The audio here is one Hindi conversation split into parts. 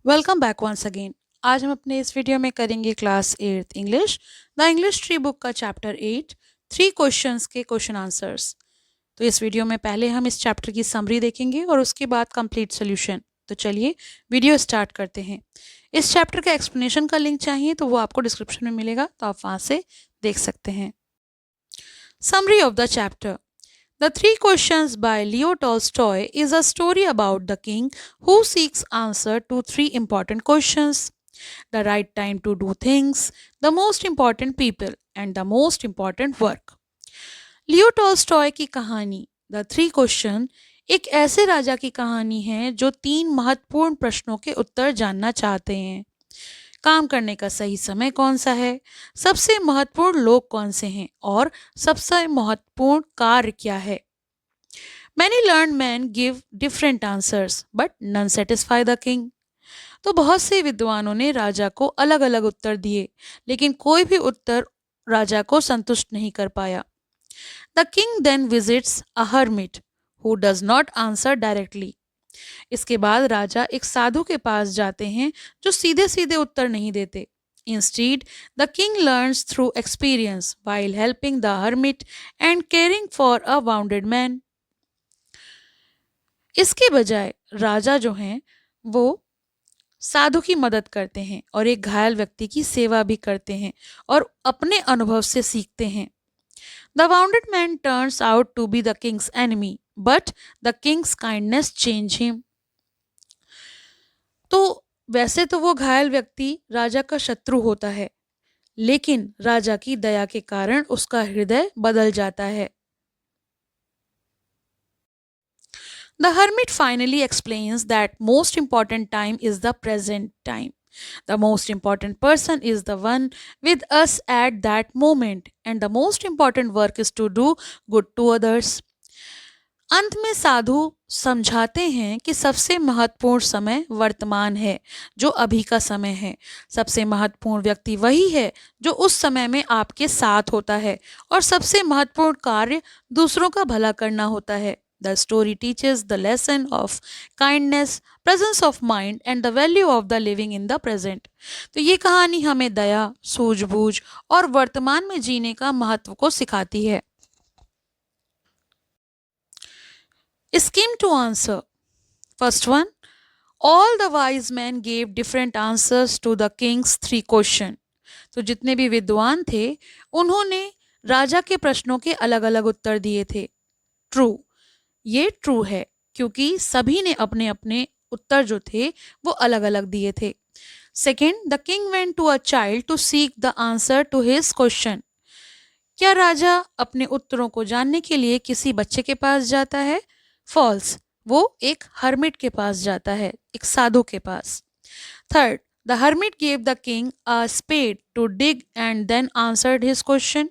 Welcome back once again. आज हम अपने इस वीडियो में करेंगे class 8th English the English tree book का चैप्टर 8 3 क्वेश्चंस के क्वेश्चन आंसर्स। तो इस वीडियो में पहले हम इस चैप्टर की समरी देखेंगे और उसके बाद कंप्लीट सोल्यूशन। तो चलिए वीडियो स्टार्ट करते हैं। इस चैप्टर का एक्सप्लेनेशन का लिंक चाहिए तो वो आपको डिस्क्रिप्शन में मिलेगा, तो आप वहाँ से देख सकते हैं। Summary of the chapter. The Three Questions by Leo Tolstoy is a story about the king who seeks answer to three important questions: the right time to do things, the most important people, and the most important work. Leo Tolstoy की कहानी द थ्री क्वेश्चन एक ऐसे राजा की कहानी है जो तीन महत्वपूर्ण प्रश्नों के उत्तर जानना चाहते हैं। काम करने का सही समय कौन सा है, सबसे महत्वपूर्ण लोग कौन से हैं, और सबसे महत्वपूर्ण कार्य क्या है। Many learned men give different answers, but none satisfy the king. तो बहुत से विद्वानों ने राजा को अलग अलग उत्तर दिए, लेकिन कोई भी उत्तर राजा को संतुष्ट नहीं कर पाया। The king then visits a hermit who does not answer directly. इसके बाद राजा एक साधु के पास जाते हैं जो सीधे सीधे उत्तर नहीं देते। Instead, the king learns through experience while helping the hermit and caring for a wounded man. इसके बजाय राजा जो हैं वो साधु की मदद करते हैं और एक घायल व्यक्ति की सेवा भी करते हैं और अपने अनुभव से सीखते हैं। The wounded man turns out to be the king's enemy, but the king's kindness change him. तो वैसे तो वो घायल व्यक्ति राजा का शत्रु होता है, लेकिन राजा की दया के कारण उसका हृदय बदल जाता है। The hermit finally explains that most important time is the present time. The most important person is the one with us at that moment, and the most important work is to do good to others. अंत में साधु समझाते हैं कि सबसे महत्वपूर्ण समय वर्तमान है, जो अभी का समय है। सबसे महत्वपूर्ण व्यक्ति वही है जो उस समय में आपके साथ होता है, और सबसे महत्वपूर्ण कार्य दूसरों का भला करना होता है। The story teaches the lesson of kindness, presence of mind and the value of the living in the present. तो ये कहानी हमें दया, सूझबूझ और वर्तमान में जीने का महत्व को सिखाती है। Scheme to answer. First one, all the wise men gave different answers to the king's three questions. तो जितने भी विद्वान थे उन्होंने राजा के प्रश्नों के अलग अलग उत्तर दिए थे। ट्रू, ये ट्रू है क्योंकि सभी ने अपने अपने उत्तर जो थे वो अलग अलग दिए थे। Second, the king went to a child to seek the answer to his question. क्या राजा अपने उत्तरों को जानने के लिए किसी बच्चे के पास जाता है? फॉल्स, वो एक हर्मिट के पास जाता है, एक साधु के पास। Third, the hermit gave the king a spade to dig and then answered his question.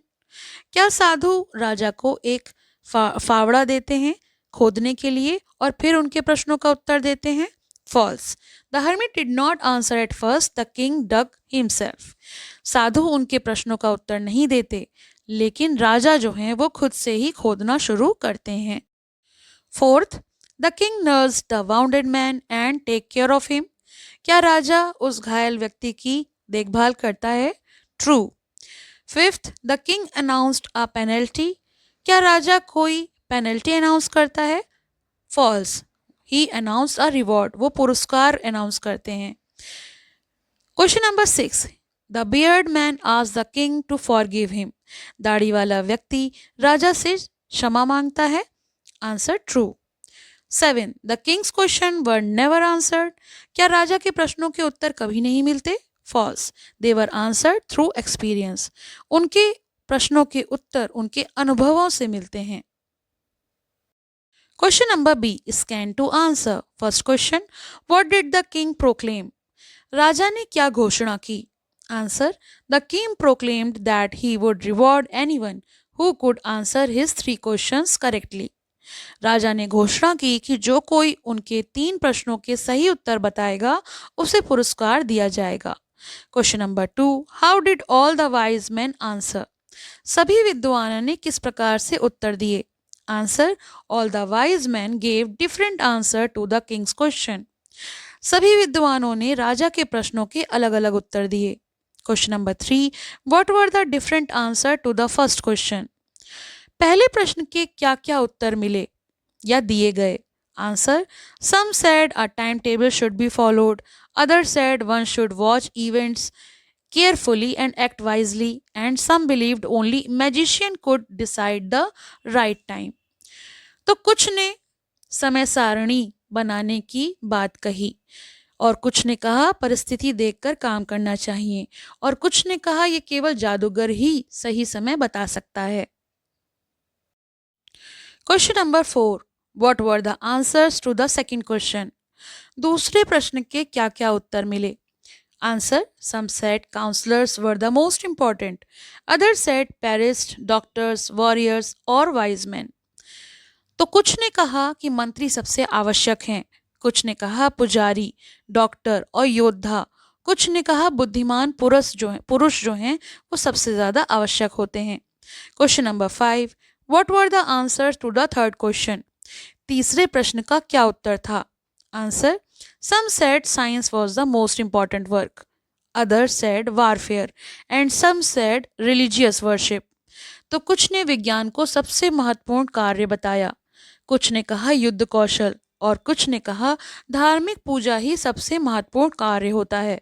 क्या साधु राजा को एक फावड़ा देते हैं खोदने के लिए और फिर उनके प्रश्नों का उत्तर देते हैं? False, the hermit did not answer at first, the king dug himself. साधु उनके प्रश्नों का उत्तर नहीं देते, लेकिन राजा जो हैं वो खुद से ही खोदना शुरू करते हैं। Fourth, the king nurse the wounded man and take care of him. क्या राजा उस घायल व्यक्ति की देखभाल करता है? True. Fifth, the king announced a penalty. क्या राजा कोई पेनल्टी अनाउंस करता है? False, he announce a reward, वो पुरस्कार अनाउंस करते हैं। Question number 6, the beard man asked the king to forgive him. दाढ़ी वाला व्यक्ति राजा से क्षमा मांगता है। Answer true. 7, the king's question were never answered. क्या राजा के प्रश्नों के उत्तर कभी नहीं मिलते? False, they were answered through experience. उनके प्रश्नों के उत्तर उनके अनुभवों से मिलते हैं। Question number B, scan to answer. First question, what did the king proclaim. राजा ने क्या घोषणा की? Answer, the king proclaimed that he would reward anyone who could answer his three questions correctly. राजा ने घोषणा की कि जो कोई उनके 3 प्रश्नों के सही उत्तर बताएगा उसे पुरस्कार दिया जाएगा। Question number 2, how did all the wise man answer. सभी विद्वानों ने किस प्रकार से उत्तर दिए? Answer, all the wise man gave different answer to the king's question. सभी विद्वानों ने राजा के प्रश्नों के अलग अलग उत्तर दिए। Question number 3, what were the different answer to the first question? पहले प्रश्न के क्या क्या उत्तर मिले या दिए गए? Answer, some said a time table should be followed, other said one should watch events carefully and act wisely, and some believed only magician could decide the right time. तो कुछ ने समय सारणी बनाने की बात कही, और कुछ ने कहा परिस्थिति देखकर काम करना चाहिए, और कुछ ने कहा ये केवल जादूगर ही सही समय बता सकता है। Question number 4, what were the answers to the second question? दूसरे प्रश्न के क्या क्या उत्तर मिले? Answer, some said counselors were the most important. Others said priests, doctors, warriors और wise men. तो कुछ ने कहा कि मंत्री सबसे आवश्यक हैं, कुछ ने कहा पुजारी, डॉक्टर और योद्धा, कुछ ने कहा बुद्धिमान पुरुष जो हैं वो सबसे ज्यादा आवश्यक होते हैं। Question number 5, what were the answers to the third question? तीसरे प्रश्न का क्या उत्तर था? Answer, some said science was the most important work, others said warfare, and some said religious worship. तो कुछ ने विज्ञान को सबसे महत्वपूर्ण कार्य बताया, कुछ ने कहा युद्ध कौशल, और कुछ ने कहा धार्मिक पूजा ही सबसे महत्वपूर्ण कार्य होता है।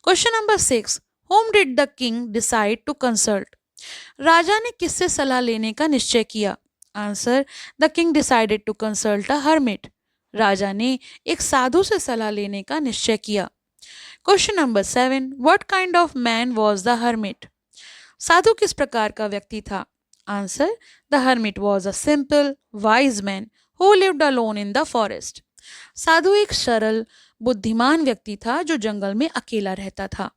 Question number 6, whom did the king decide to consult? राजा ने किससे सलाह लेने का निश्चय किया? Answer, the king decided to consult a hermit. राजा ने एक साधु से सलाह लेने का निश्चय किया। Question number 7, what kind of man was the hermit? साधु किस प्रकार का व्यक्ति था? Answer, the hermit was a simple wise man who lived alone in the forest. साधु एक सरल बुद्धिमान व्यक्ति था जो जंगल में अकेला रहता था।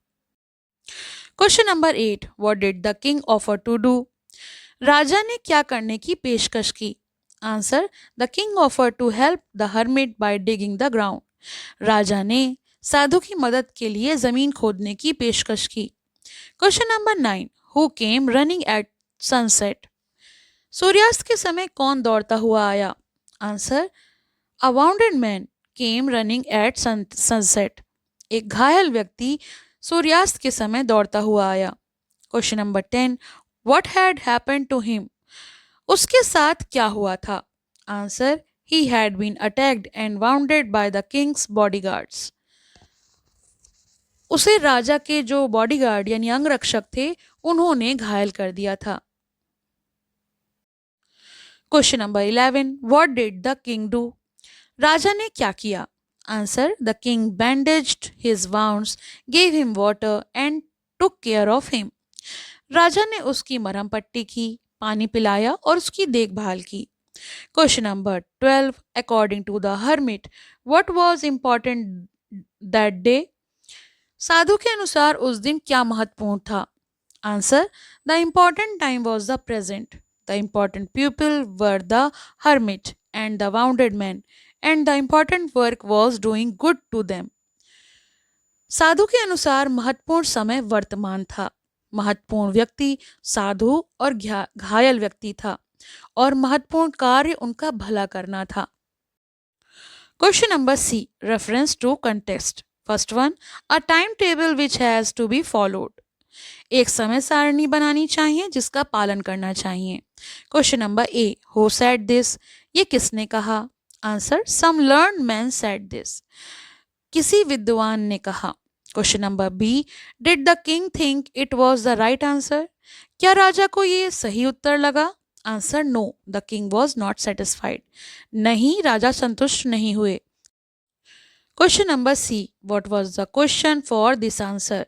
Question number 8, what did the king offer to do? राजा ने क्या करने की पेशकश की? Answer, the king offer to help the hermit by digging the ground. राजा ने साधु की मदद के लिए जमीन खोदने की पेशकश की। Question number 9, who came running at sunset? सूर्यास्त के समय कौन दौड़ता हुआ आया? Answer, a wounded man came running at sunset. एक घायल व्यक्ति सूर्यास्त के समय दौड़ता हुआ आया। Question number 10, what had happened to him? उसके साथ क्या हुआ था? Answer, he had been attacked and wounded by the king's bodyguards. उसे राजा के जो बॉडीगार्ड यानी अंगरक्षक थे उन्होंने घायल कर दिया था। Question number 11, what did the king do? राजा ने क्या किया? Answer, the king bandaged his wounds, gave him water and took care of him. राजा ने उसकी मरहम पट्टी की, पानी पिलाया और उसकी देखभाल की। Question number 12, according to the hermit what was important that day? साधु के अनुसार उस दिन क्या महत्वपूर्ण था? Answer, the important time was the present, the important people were the hermit and the wounded man, and the important work was doing good to them. साधु के अनुसार महत्वपूर्ण समय वर्तमान था, महत्वपूर्ण व्यक्ति साधु और घायल व्यक्ति था, और महत्वपूर्ण कार्य उनका भला करना था। Question number C, reference to context. First one, a time table which has to be followed. एक समय सारणी बनानी चाहिए जिसका पालन करना चाहिए। Question number A, who said this? ये किसने कहा? Answer, some learned man said this. किसी विद्वान ने कहा। Question number B, did the king think it was the right answer? क्या राजा को ये सही उत्तर लगा? Answer, no, the king was not satisfied. नहीं, राजा संतुष्ट नहीं हुए। Question number C, what was the question for this answer?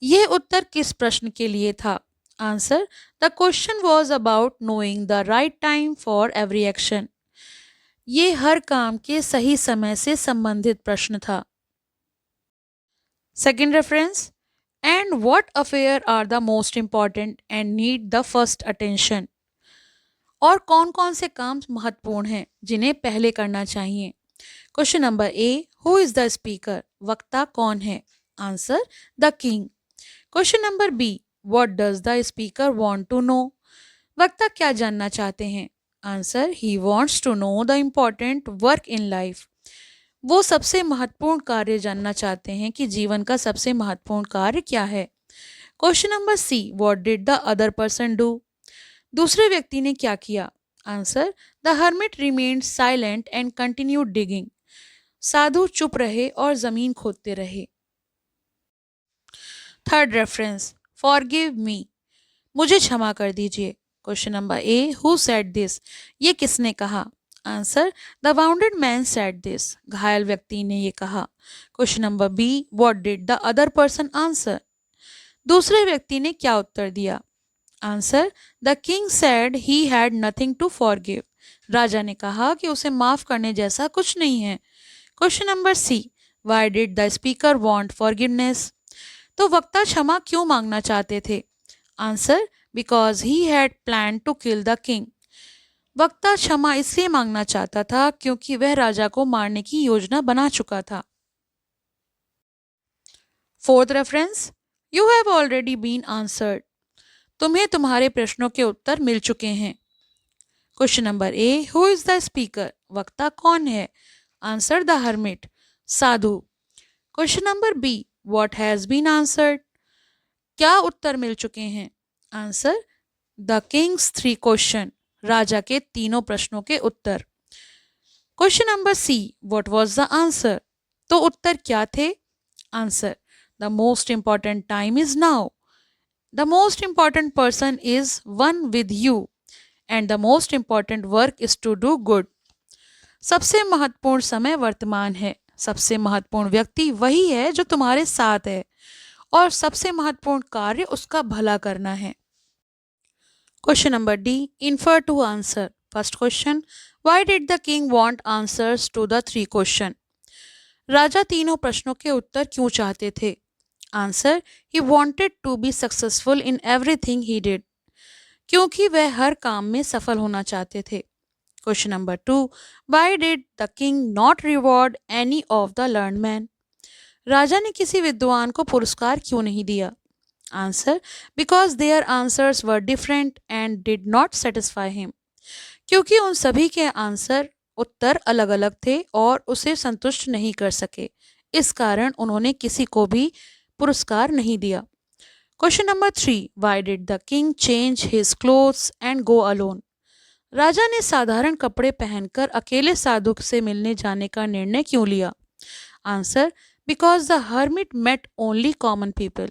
यह उत्तर किस प्रश्न के लिए था? Answer, the question was about knowing the right time for every action. ये हर काम के सही समय से संबंधित प्रश्न था। Second reference, and what affair are the most important and need the first attention? और कौन कौन से काम महत्वपूर्ण हैं जिन्हें पहले करना चाहिए? Question number A, who is the speaker? वक्ता कौन है? Answer, the king. Question number B, what does the speaker want to know? वक्ता क्या जानना चाहते हैं? Answer, he wants to know the important work in life. वो सबसे महत्वपूर्ण कार्य जानना चाहते हैं कि जीवन का सबसे महत्वपूर्ण कार्य क्या है। Question number C, what did the other person do? दूसरे व्यक्ति ने क्या किया? Answer, the hermit remained silent and continued digging. साधु चुप रहे और जमीन खोदते रहे। थर्ड रेफरेंस, फॉरगिव मी, मुझे क्षमा कर दीजिए। Question number A, who said this? ये किसने कहा? Answer, the wounded man said this, घायल व्यक्ति ने ये कहा। Question number B, what did the other person answer? दूसरे व्यक्ति ने क्या उत्तर दिया? Answer, the king said he had nothing to forgive, राजा ने कहा कि उसे माफ करने जैसा कुछ नहीं है। Question number C, why did the speaker want forgiveness? तो वक्ता क्षमा क्यों मांगना चाहते थे? Answer, because he had plan to kill the king, वक्ता क्षमा इसलिए मांगना चाहता था क्योंकि वह राजा को मारने की योजना बना चुका था। Fourth reference, you have already been answered, तुम्हें तुम्हारे प्रश्नों के उत्तर मिल चुके हैं। Question number A, who is the speaker? वक्ता कौन है? आंसर, द हर्मिट, साधु। Question number B, what has been answered? क्या उत्तर मिल चुके हैं? आंसर, द किंग्स 3 क्वेश्चन, राजा के तीनों प्रश्नों के उत्तर। Question number C, what was the answer? तो उत्तर क्या थे? Answer, the most important time is now, the most important person is one with you, and the most important work is to do good. सबसे महत्वपूर्ण समय वर्तमान है, सबसे महत्वपूर्ण व्यक्ति वही है जो तुम्हारे साथ है, और सबसे महत्वपूर्ण कार्य उसका भला करना है। Question number D, infer to answer. First question, why did the king want answers to the 3 question? राजा तीनों प्रश्नों के उत्तर क्यों चाहते थे? Answer, he wanted to be successful in everything he did, क्योंकि वह हर काम में सफल होना चाहते थे। Question number 2, why did the king not reward any of the learned man? राजा ने किसी विद्वान को पुरस्कार क्यों नहीं दिया? Answer, because their answers were different and did not satisfy him, क्योंकि उन सभी के आंसर उत्तर अलग अलग थे और उसे संतुष्ट नहीं कर सके, इस कारण उन्होंने किसी को भी पुरस्कार नहीं दिया। Question number 3, why did the king change his clothes and go alone? राजा ने साधारण कपड़े पहनकर अकेले साधु से मिलने जाने का निर्णय क्यों लिया? Answer, because the hermit met only common people,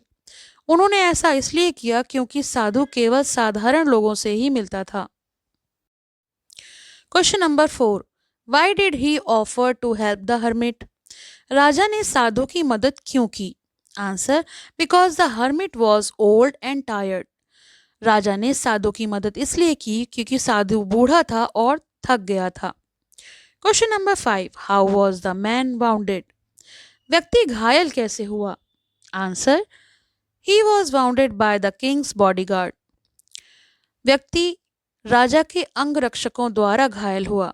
उन्होंने ऐसा इसलिए किया क्योंकि साधु केवल साधारण लोगों से ही मिलता था। Question number 4, why did he offer to help the hermit? राजा ने साधु की मदद क्यों की? Answer, because the hermit was old and tired, राजा ने साधु की मदद इसलिए की क्योंकि साधु बूढ़ा था और थक गया था। Question number 5, how was the man wounded? व्यक्ति घायल कैसे हुआ? Answer, he was wounded by the king's bodyguard, व्यक्ति राजा के अंगरक्षकों द्वारा घायल हुआ।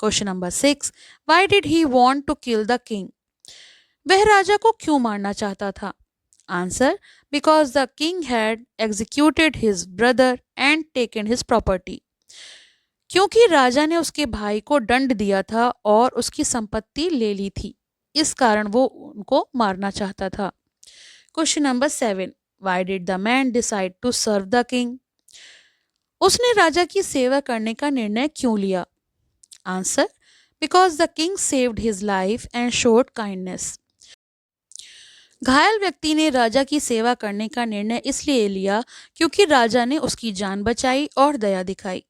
Question number 6, why did he want to kill the king? वह राजा को क्यों मारना चाहता था? Answer, because the king had executed his brother and taken his property, क्योंकि राजा ने उसके भाई को दंड दिया था और उसकी संपत्ति ले ली थी, इस कारण वो उनको मारना चाहता था। Question number 7, why did the man decide to serve the king? उसने राजा की सेवा करने का निर्णय क्यों लिया? Answer, because the king saved his life and showed kindness, घायल व्यक्ति ने राजा की सेवा करने का निर्णय इसलिए लिया क्योंकि राजा ने उसकी जान बचाई और दया दिखाई।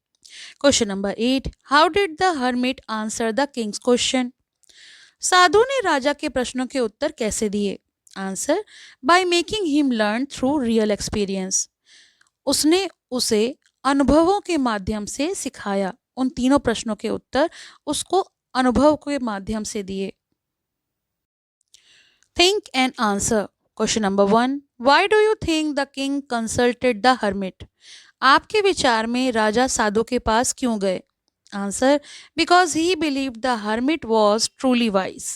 Question number 8, how did the hermit answer the king's question? साधु ने राजा के प्रश्नों के उत्तर कैसे दिए? Answer, by making him learn through real experience, उसने उसे अनुभवों के माध्यम से सिखाया। उन तीनों प्रश्नों के उत्तर उसको अनुभव के माध्यम से दिए। Think and answer. Question number 1, why do you think the king consulted the hermit? आपके विचार में राजा साधु के पास क्यों गए? Answer, because he believed the hermit was truly wise,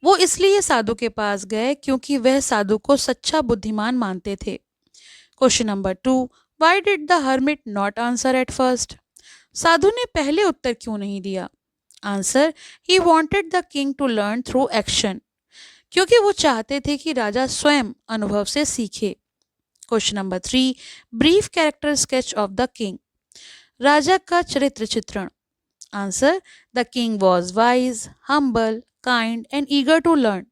वो इसलिए साधु के पास गए क्योंकि वह साधु को सच्चा बुद्धिमान मानते थे। Question number 2, why did the hermit not answer at first? साधु ने पहले उत्तर क्यों नहीं दिया? Answer, he wanted the king to learn through action, क्योंकि वो चाहते थे कि राजा स्वयं अनुभव से सीखे। Question number 3, brief character sketch of the king. राजा का चरित्र चित्रण। Answer, the king was wise, humble, kind and eager to learn.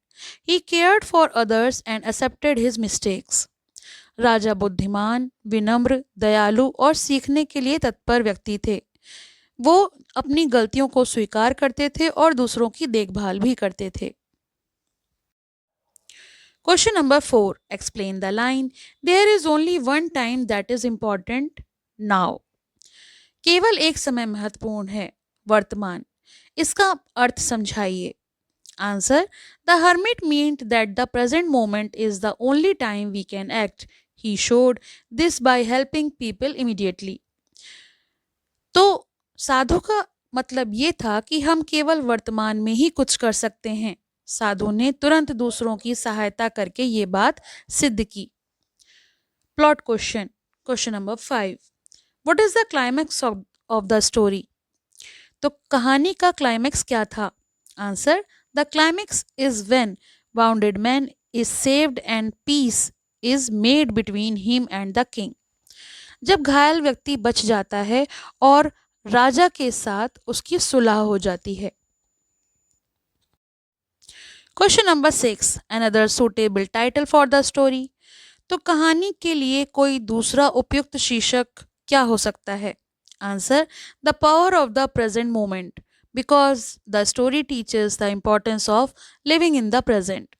He cared for others and accepted his mistakes. राजा बुद्धिमान, विनम्र, दयालु और सीखने के लिए तत्पर व्यक्ति थे। वो अपनी गलतियों को स्वीकार करते थे और दूसरों की देखभाल भी करते थे। Question number 4, explain the line, there is only one time that is important, now. केवल एक समय महत्वपूर्ण है, वर्तमान। इसका अर्थ समझाइए। Answer, the hermit meant that the present moment is the only time we can act. He showed this by helping people immediately. तो साधु का मतलब ये था कि हम केवल वर्तमान में ही कुछ कर सकते हैं। साधु ने तुरंत दूसरों की सहायता करके ये बात सिद्ध की। Plot question, question number 5, what is the climax of the story. तो कहानी का क्लाइमैक्स क्या था। Answer, the climax is when wounded man is saved and peace is made between him and the king। जब घायल व्यक्ति बच जाता है और राजा के साथ उसकी सुलह हो जाती है। Question number 6, another suitable title for the story. तो कहानी के लिए कोई दूसरा उपयुक्त शीर्षक क्या हो सकता है। Answer, the power of the present moment, because the story teachers the importance of living in the present.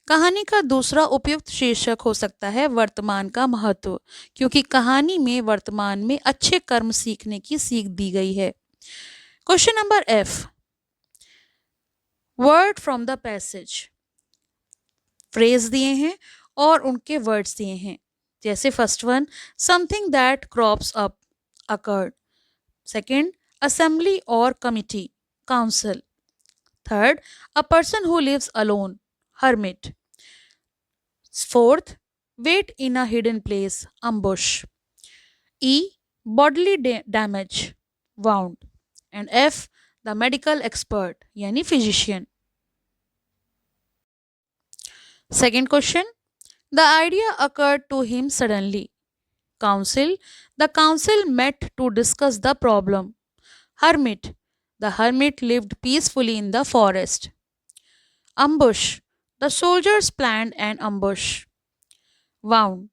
कहानी का दूसरा उपयुक्त शीर्षक हो सकता है वर्तमान का महत्व, क्योंकि कहानी में वर्तमान में अच्छे कर्म सीखने की सीख दी गई है। Question number F, word from the passage. Phrase दिए हैं और उनके वर्ड्स दिए हैं। जैसे first one, something that crops up, occurred. Second, assembly और committee, council. Third, a person who lives alone, hermit। Fourth, wait in a hidden place, ambush। E, bodily damage, wound। And F, the medical expert यानी physician। Second question, the idea occurred to him suddenly, council। The council met to discuss the problem, hermit। The hermit lived peacefully in the forest, ambush। The soldiers planned an ambush, wound।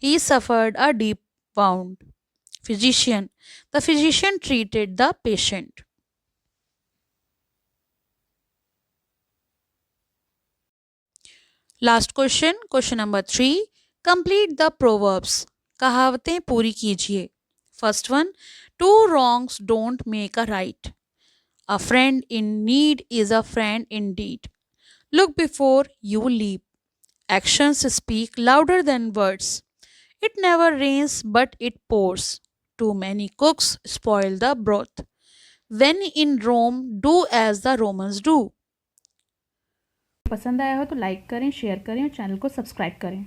He suffered a deep wound, physician। The physician treated the patient। Last question, question number 3, complete the proverbs. कहावतें पूरी कीजिए। First one, two wrongs don't make a right. A friend in need is a friend in deed. Look before you leap. Actions speak louder than words. It never rains but it pours. Too many cooks spoil the broth. When in Rome, do as the Romans do। पसंद आया हो तो लाइक करें, शेयर करें और चैनल को सब्सक्राइब करें।